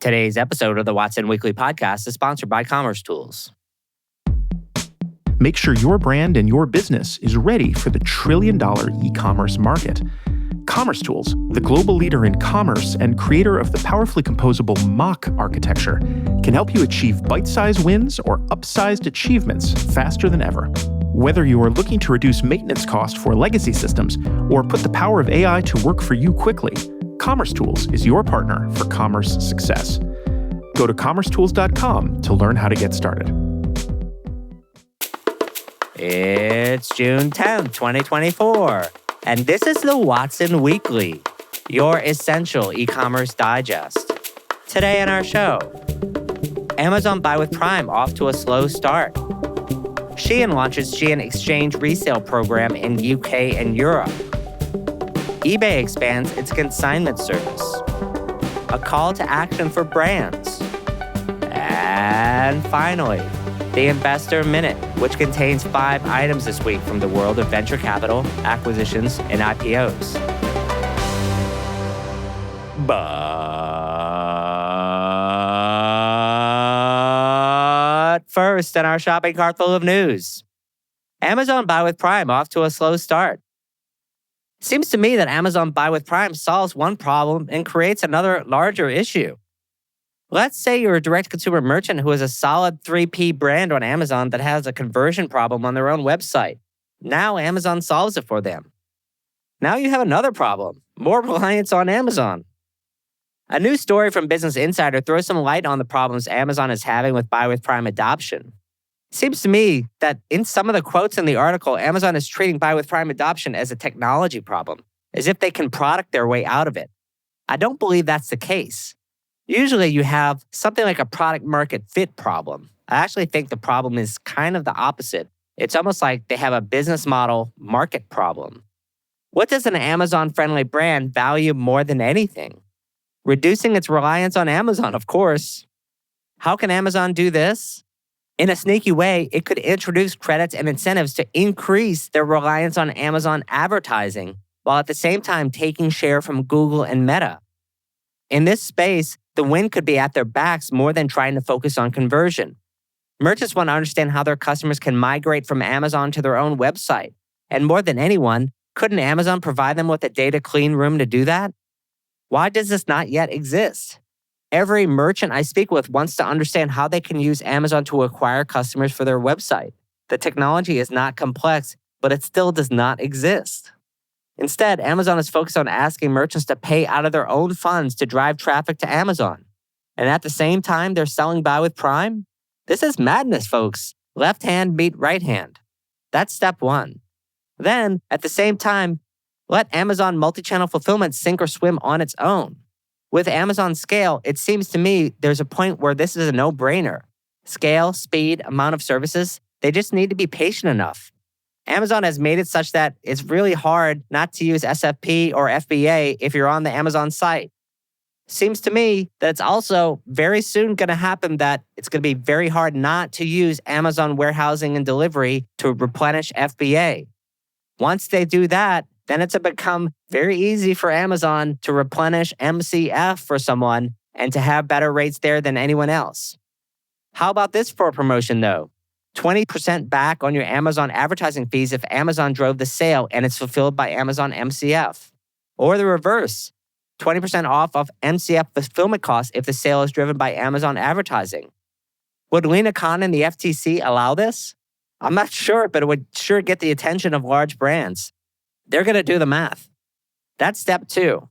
Today's episode of the Watson Weekly Podcast is sponsored by Commerce Tools. Make sure your brand and your business is ready for the trillion-dollar e-commerce market. Commerce Tools, the global leader in commerce and creator of the powerfully composable mock architecture, can help you achieve bite-sized wins or upsized achievements faster than ever. Whether you are looking to reduce maintenance costs for legacy systems or put the power of AI to work for you quickly, Commerce Tools is your partner for commerce success. Go to commercetools.com to learn how to get started. It's June 10th, 2024, and this is the Watson Weekly, your essential e-commerce digest. Today on our show, Amazon Buy with Prime off to a slow start. Shein launches Shein Exchange Resale program in UK and Europe. eBay expands its consignment service. A call to action for brands. And finally, the Investor Minute, which contains 5 items this week from the world of venture capital, acquisitions, and IPOs. But first, in our shopping cart full of news, Amazon Buy with Prime off to a slow start. Seems to me that Amazon Buy with Prime solves one problem and creates another larger issue. Let's say you're a direct-to-consumer merchant who has a solid 3P brand on Amazon that has a conversion problem on their own website. Now Amazon solves it for them. Now you have another problem, more reliance on Amazon. A new story from Business Insider throws some light on the problems Amazon is having with Buy with Prime adoption. Seems to me that in some of the quotes in the article, Amazon is treating Buy with Prime adoption as a technology problem, as if they can product their way out of it. I don't believe that's the case. Usually you have something like a product market fit problem. I actually think the problem is kind of the opposite. It's almost like they have a business model market problem. What does an Amazon-friendly brand value more than anything? Reducing its reliance on Amazon, of course. How can Amazon do this? In a sneaky way, it could introduce credits and incentives to increase their reliance on Amazon advertising, while at the same time taking share from Google and Meta. In this space, the win could be at their backs more than trying to focus on conversion. Merchants want to understand how their customers can migrate from Amazon to their own website. And more than anyone, couldn't Amazon provide them with a data clean room to do that? Why does this not yet exist? Every merchant I speak with wants to understand how they can use Amazon to acquire customers for their website. The technology is not complex, but it still does not exist. Instead, Amazon is focused on asking merchants to pay out of their own funds to drive traffic to Amazon. And at the same time, they're selling Buy with Prime? This is madness, folks. Left hand meet right hand. That's step 1. Then, at the same time, let Amazon multi-channel fulfillment sink or swim on its own. With Amazon scale, it seems to me there's a point where this is a no-brainer. Scale, speed, amount of services, they just need to be patient enough. Amazon has made it such that it's really hard not to use SFP or FBA if you're on the Amazon site. Seems to me that it's also very soon going to happen that it's going to be very hard not to use Amazon warehousing and delivery to replenish FBA. Once they do that, then it's become very easy for Amazon to replenish MCF for someone and to have better rates there than anyone else. How about this for a promotion though? 20% back on your Amazon advertising fees if Amazon drove the sale and it's fulfilled by Amazon MCF. Or the reverse, 20% off of MCF fulfillment costs if the sale is driven by Amazon advertising. Would Lena Khan and the FTC allow this? I'm not sure, but it would sure get the attention of large brands. They're going to do the math. That's step 2.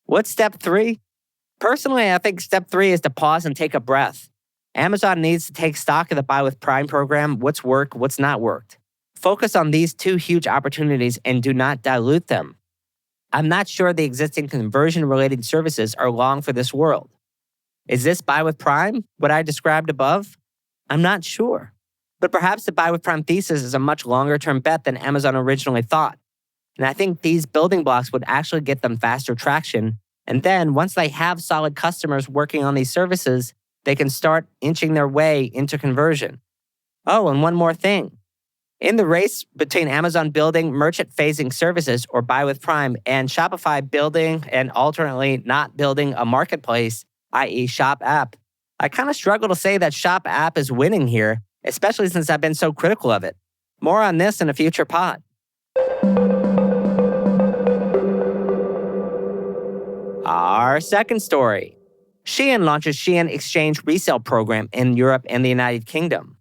What's step 3? Personally, I think step 3 is to pause and take a breath. Amazon needs to take stock of the Buy with Prime program, what's worked, what's not worked. Focus on these 2 huge opportunities and do not dilute them. I'm not sure the existing conversion-related services are long for this world. Is this Buy with Prime, what I described above? I'm not sure. But perhaps the Buy with Prime thesis is a much longer-term bet than Amazon originally thought. And I think these building blocks would actually get them faster traction. And then once they have solid customers working on these services, they can start inching their way into conversion. Oh, and one more thing. In the race between Amazon building merchant-facing services or Buy with Prime and Shopify building and alternately not building a marketplace, i.e. Shop app. I kind of struggle to say that Shop app is winning here, especially since I've been so critical of it. More on this in a future pod. Our second story. Shein launches Shein Exchange Resale Program in Europe and the United Kingdom.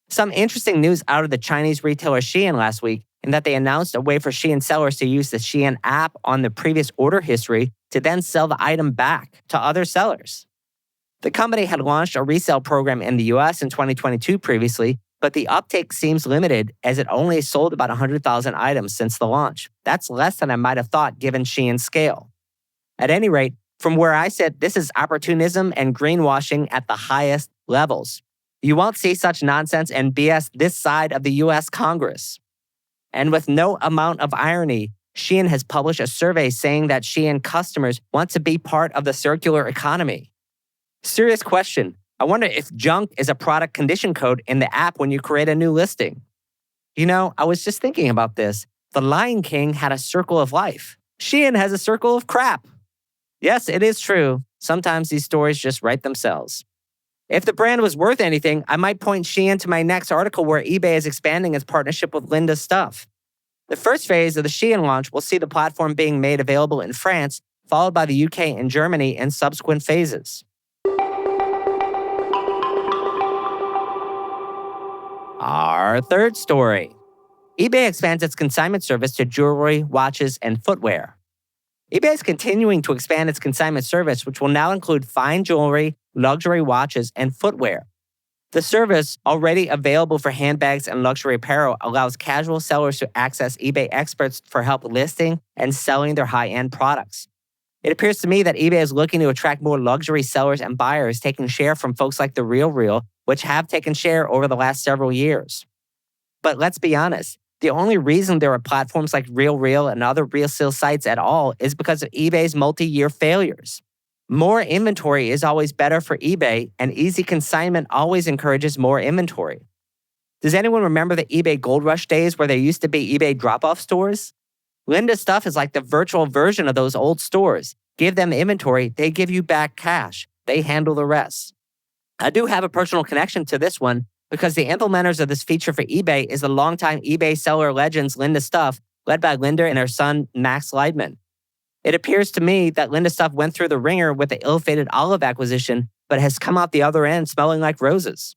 Some interesting news out of the Chinese retailer Shein last week in that they announced a way for Shein sellers to use the Shein app on the previous order history to then sell the item back to other sellers. The company had launched a resale program in the US in 2022 previously, but the uptake seems limited as it only sold about 100,000 items since the launch. That's less than I might have thought given Shein's scale. At any rate, from where I sit, this is opportunism and greenwashing at the highest levels. You won't see such nonsense and BS this side of the US Congress. And with no amount of irony, Shein has published a survey saying that Shein customers want to be part of the circular economy. Serious question. I wonder if junk is a product condition code in the app when you create a new listing. You know, I was just thinking about this. The Lion King had a circle of life. Shein has a circle of crap. Yes, it is true. Sometimes these stories just write themselves. If the brand was worth anything, I might point Shein to my next article where eBay is expanding its partnership with Linda Stuff. The first phase of the Shein launch will see the platform being made available in France, followed by the UK and Germany in subsequent phases. Our third story. eBay expands its consignment service to jewelry, watches, and footwear. eBay is continuing to expand its consignment service, which will now include fine jewelry, luxury watches, and footwear. The service, already available for handbags and luxury apparel, allows casual sellers to access eBay experts for help listing and selling their high-end products. It appears to me that eBay is looking to attract more luxury sellers and buyers, taking share from folks like The RealReal, which have taken share over the last several years. But let's be honest, the only reason there are platforms like RealReal and other resale sites at all is because of eBay's multi-year failures. More inventory is always better for eBay, and easy consignment always encourages more inventory. Does anyone remember the eBay Gold Rush days where there used to be eBay drop-off stores? Linda Stuff is like the virtual version of those old stores. Give them inventory, they give you back cash. They handle the rest. I do have a personal connection to this one because the implementers of this feature for eBay is the longtime eBay seller legends Linda Stuff, led by Linda and her son, Max Leidman. It appears to me that Linda Stuff went through the ringer with the ill-fated Olive acquisition, but has come out the other end smelling like roses.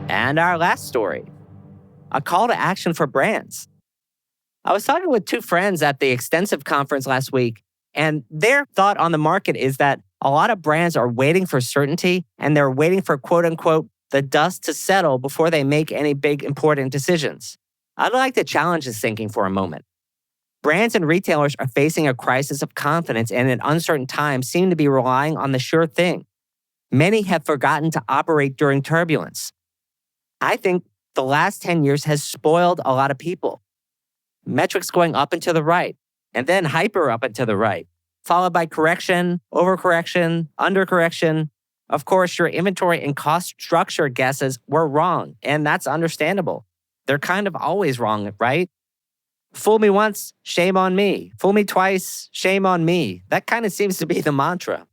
And our last story, a call to action for brands. I was talking with two friends at the Extensive conference last week, and their thought on the market is that a lot of brands are waiting for certainty, and they're waiting for, quote unquote, the dust to settle before they make any big important decisions. I'd like to challenge this thinking for a moment. Brands and retailers are facing a crisis of confidence and in uncertain times seem to be relying on the sure thing. Many have forgotten to operate during turbulence. I think the last 10 years has spoiled a lot of people. Metrics going up and to the right, and then hyper up and to the right, followed by correction, overcorrection, undercorrection. Of course, your inventory and cost structure guesses were wrong, and that's understandable. They're kind of always wrong, right? Fool me once, shame on me. Fool me twice, shame on me. That kind of seems to be the mantra.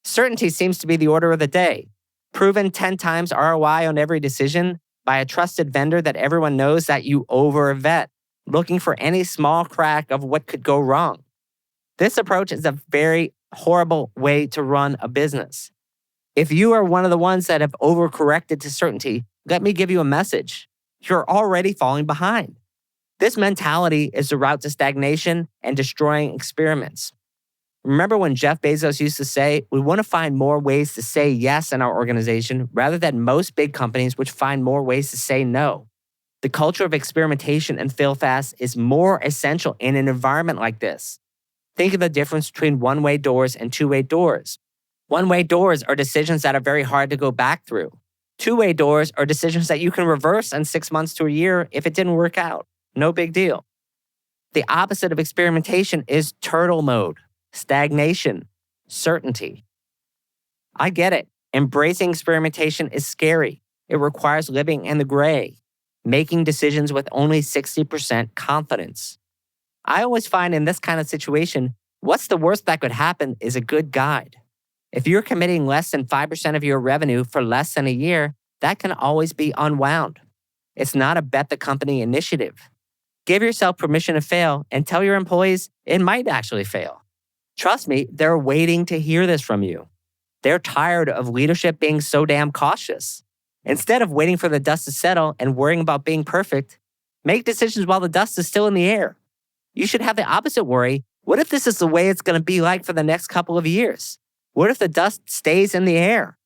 Certainty seems to be the order of the day. Proven 10 times ROI on every decision by a trusted vendor that everyone knows that you over-vet, looking for any small crack of what could go wrong. This approach is a very horrible way to run a business. If you are one of the ones that have overcorrected to certainty, let me give you a message. You're already falling behind. This mentality is the route to stagnation and destroying experiments. Remember when Jeff Bezos used to say, we want to find more ways to say yes in our organization rather than most big companies which find more ways to say no. The culture of experimentation and fail fast is more essential in an environment like this. Think of the difference between one-way doors and two-way doors. One-way doors are decisions that are very hard to go back through. Two-way doors are decisions that you can reverse in 6 months to a year if it didn't work out. No big deal. The opposite of experimentation is turtle mode, stagnation, certainty. I get it. Embracing experimentation is scary. It requires living in the gray, making decisions with only 60% confidence. I always find in this kind of situation, what's the worst that could happen is a good guide. If you're committing less than 5% of your revenue for less than a year, that can always be unwound. It's not a bet the company initiative. Give yourself permission to fail and tell your employees it might actually fail. Trust me, they're waiting to hear this from you. They're tired of leadership being so damn cautious. Instead of waiting for the dust to settle and worrying about being perfect, make decisions while the dust is still in the air. You should have the opposite worry. What if this is the way it's going to be like for the next couple of years? What if the dust stays in the air?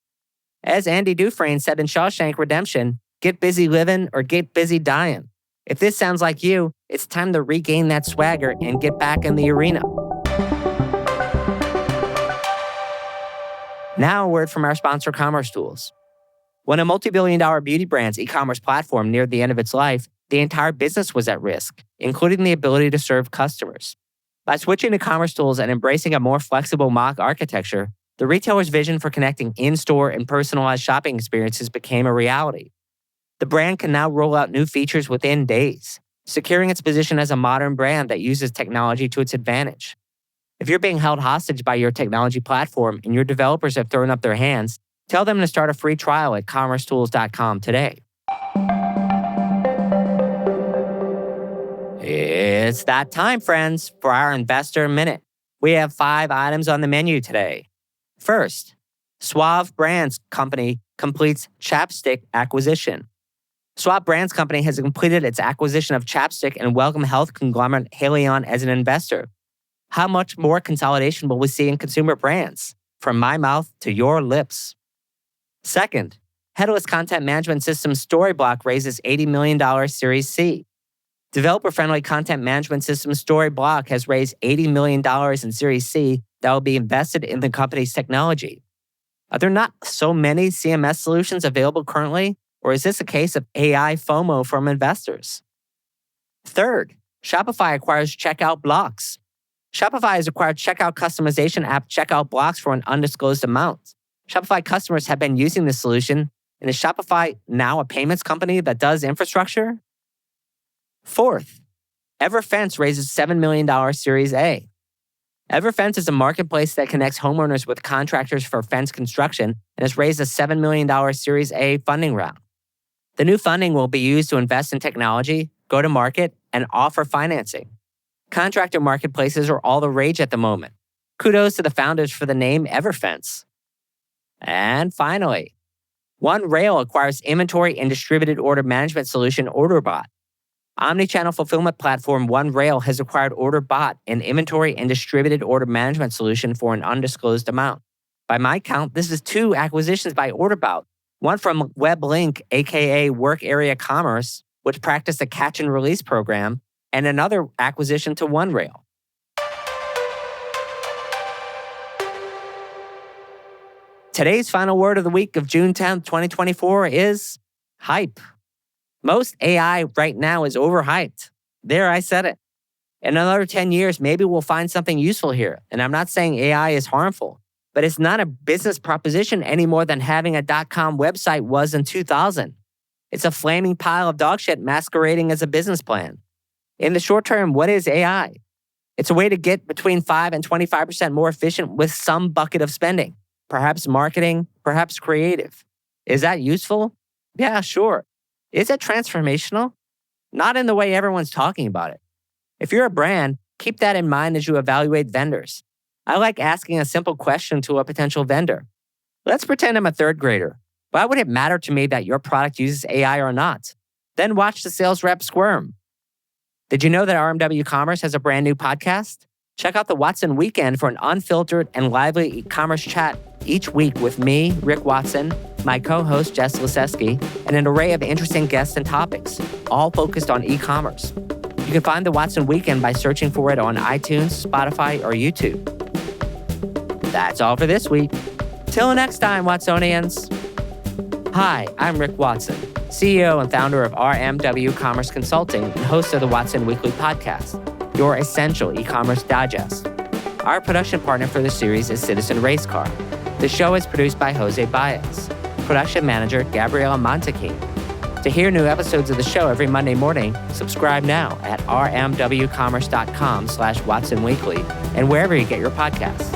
As Andy Dufresne said in Shawshank Redemption, get busy living or get busy dying. If this sounds like you, it's time to regain that swagger and get back in the arena. Now a word from our sponsor, Commerce Tools. When a multi-billion-dollar beauty brand's e-commerce platform neared the end of its life, the entire business was at risk, including the ability to serve customers. By switching to Commerce Tools and embracing a more flexible mock architecture, the retailer's vision for connecting in-store and personalized shopping experiences became a reality. The brand can now roll out new features within days, securing its position as a modern brand that uses technology to its advantage. If you're being held hostage by your technology platform and your developers have thrown up their hands, tell them to start a free trial at commercetools.com today. It's that time, friends, for our Investor Minute. We have 5 items on the menu today. First, Suave Brands Company completes Chapstick acquisition. Suave Brands Company has completed its acquisition of Chapstick and Welcome Health conglomerate Haleon as an investor. How much more consolidation will we see in consumer brands? From my mouth to your lips. Second, headless content management system Storyblock raises $80 million Series C. Developer-friendly content management system Storyblock has raised $80 million in Series C that will be invested in the company's technology. Are there not so many CMS solutions available currently, or is this a case of AI FOMO from investors? Third, Shopify acquires Checkout Blocks. Shopify has acquired checkout customization app Checkout Blocks for an undisclosed amount. Shopify customers have been using this solution, and is Shopify now a payments company that does infrastructure? Fourth, Everfence raises $7 million Series A. Everfence is a marketplace that connects homeowners with contractors for fence construction and has raised a $7 million Series A funding round. The new funding will be used to invest in technology, go to market, and offer financing. Contractor marketplaces are all the rage at the moment. Kudos to the founders for the name Everfence. And finally, OneRail acquires inventory and distributed order management solution OrderBot. Omnichannel fulfillment platform OneRail has acquired OrderBot, an inventory and distributed order management solution for an undisclosed amount. By my count, this is 2 acquisitions by OrderBot, one from WebLink, aka Work Area Commerce, which practiced a catch and release program, and another acquisition to OneRail. Today's final word of the week of June 10th, 2024 is hype. Most AI right now is overhyped. There, I said it. In another 10 years, maybe we'll find something useful here. And I'm not saying AI is harmful, but it's not a business proposition any more than having a .com website was in 2000. It's a flaming pile of dog shit masquerading as a business plan. In the short term, what is AI? It's a way to get between 5 and 25% more efficient with some bucket of spending. Perhaps marketing, perhaps creative. Is that useful? Yeah, sure. Is it transformational? Not in the way everyone's talking about it. If you're a brand, keep that in mind as you evaluate vendors. I like asking a simple question to a potential vendor. Let's pretend I'm a 3rd grader. Why would it matter to me that your product uses AI or not? Then watch the sales rep squirm. Did you know that RMW Commerce has a brand new podcast? Check out the Watson Weekend for an unfiltered and lively e-commerce chat each week with me, Rick Watson, my co-host Jess Liseski, and an array of interesting guests and topics, all focused on e-commerce. You can find the Watson Weekend by searching for it on iTunes, Spotify, or YouTube. That's all for this week. Till next time, Watsonians. Hi, I'm Rick Watson, CEO and founder of RMW Commerce Consulting and host of the Watson Weekly Podcast, your essential e-commerce digest. Our production partner for the series is Citizen Race Car. The show is produced by Jose Baez. Production manager Gabriela Montequin. To hear new episodes of the show every Monday morning, subscribe now at rmwcommerce.com/WatsonWeekly and wherever you get your podcasts.